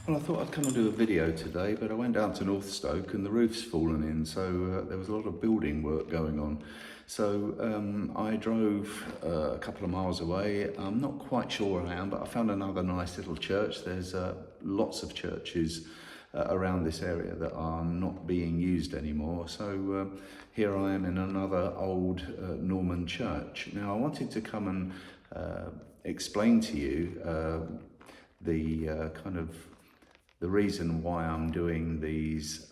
Well, I thought I'd come and do a video today, but I went down to Northstoke and the roof's fallen in, so there was a lot of building work going on. So I drove a couple of miles away. I'm not quite sure where I am, but I found another nice little church. There's lots of churches around this area that are not being used anymore. So here I am in another old Norman church. Now I wanted to come and explain to you the the reason why I'm doing these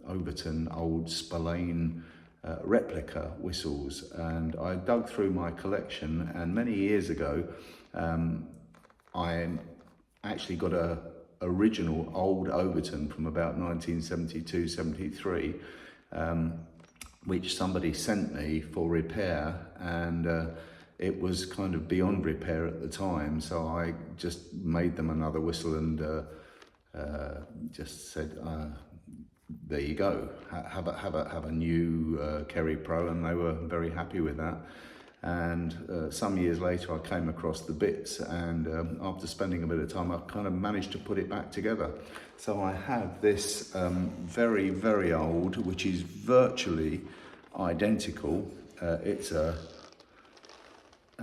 Overton old Spillane replica whistles. And I dug through my collection, and many years ago I actually got a original old Overton from about 1972-73 which somebody sent me for repair, and it was kind of beyond repair at the time, so I just made them another whistle and just said, there you go, have a new Kerry Pro, and they were very happy with that. And some years later I came across the bits, and after spending a bit of time I kind of managed to put it back together. So I have this very, very old, which is virtually identical. It's a,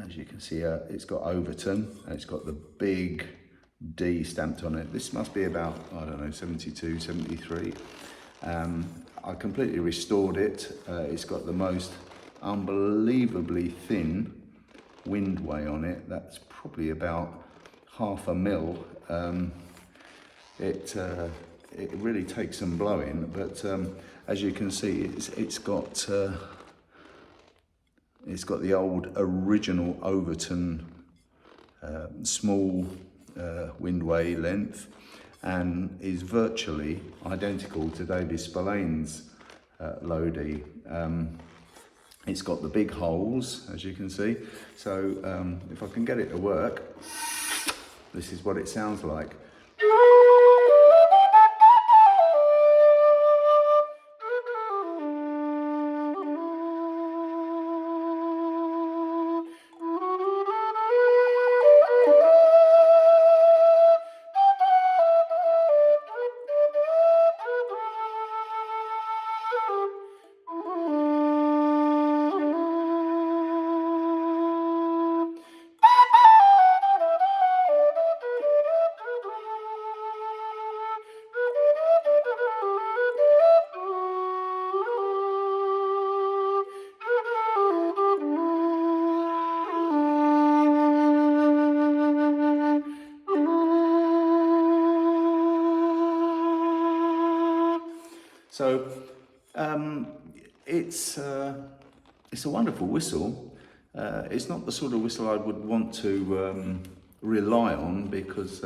as you can see, it's got Overton, and it's got the big D stamped on it. This must be about, I don't know, 72, 73. I completely restored it. It's got the most unbelievably thin windway on it. That's probably about 0.5 mil. It really takes some blowing, but as you can see, it's got the old original Overton small windway length, and is virtually identical to David Spillane's Lodi. It's got the big holes, as you can see. So if I can get it to work, this is what it sounds like. So it's a wonderful whistle. It's not the sort of whistle I would want to rely on, because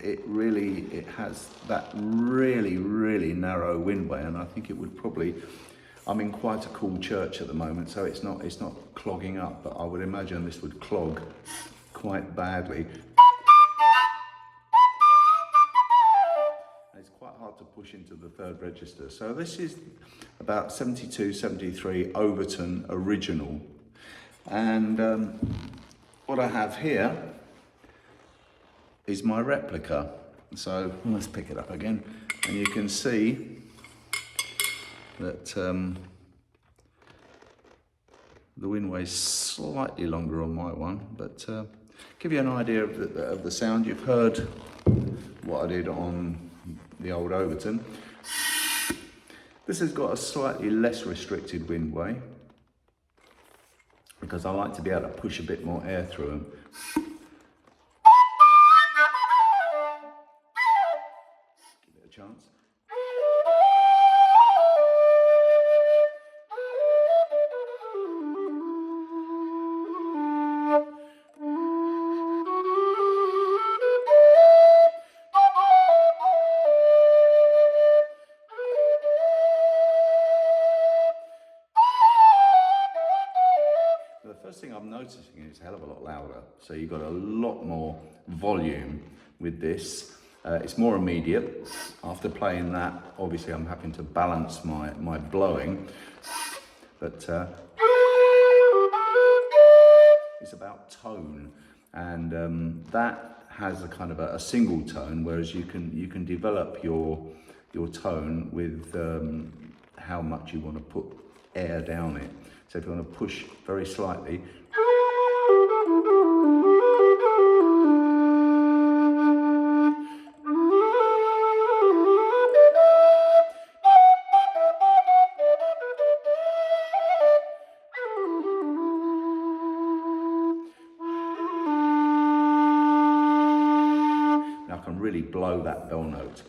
it has that really narrow windway, and I think it would probably, I'm in quite a cool church at the moment, so it's not clogging up, but I would imagine this would clog quite badly. It's quite hard to push into the third register. So this is about 72, 73 Overton original. And what I have here is my replica. So let's pick it up again. And you can see that the windway is slightly longer on my one, but give you an idea of the sound. You've heard what I did on the old Overton. This has got a slightly less restricted windway, because I like to be able to push a bit more air through them. Give it a chance. The first thing I'm noticing is it's a hell of a lot louder. So you've got a lot more volume with this. It's more immediate. After playing that, obviously I'm having to balance my blowing, but it's about tone, and that has a kind of a single tone, whereas you can develop your tone with how much you want to put air down it. So if you want to push very slightly, now I can really blow that bell note.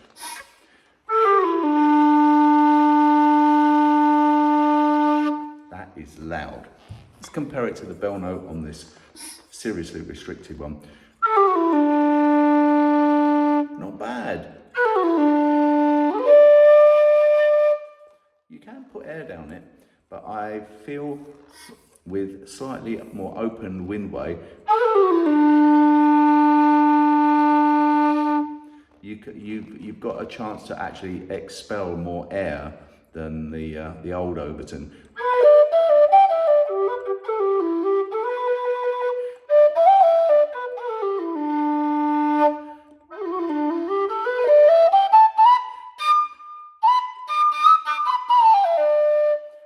That is loud. Let's compare it to the bell note on this seriously restricted one. Not bad. You can put air down it, but I feel with slightly more open windway, you've got a chance to actually expel more air than the old Overton.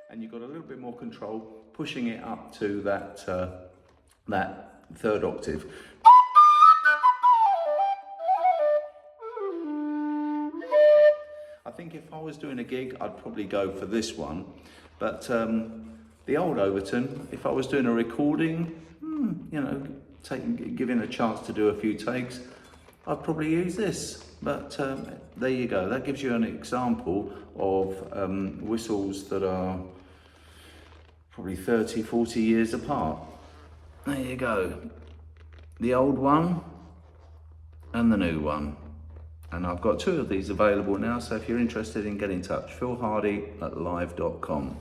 And you've got a little bit more control pushing it up to that third octave. I think if I was doing a gig, I'd probably go for this one, but the old Overton, if I was doing a recording, you know, giving a chance to do a few takes, I'd probably use this. But there you go, that gives you an example of whistles that are probably 30, 40 years apart. There you go, the old one and the new one. And I've got two of these available now, so if you're interested in getting in touch, philhardy@live.com.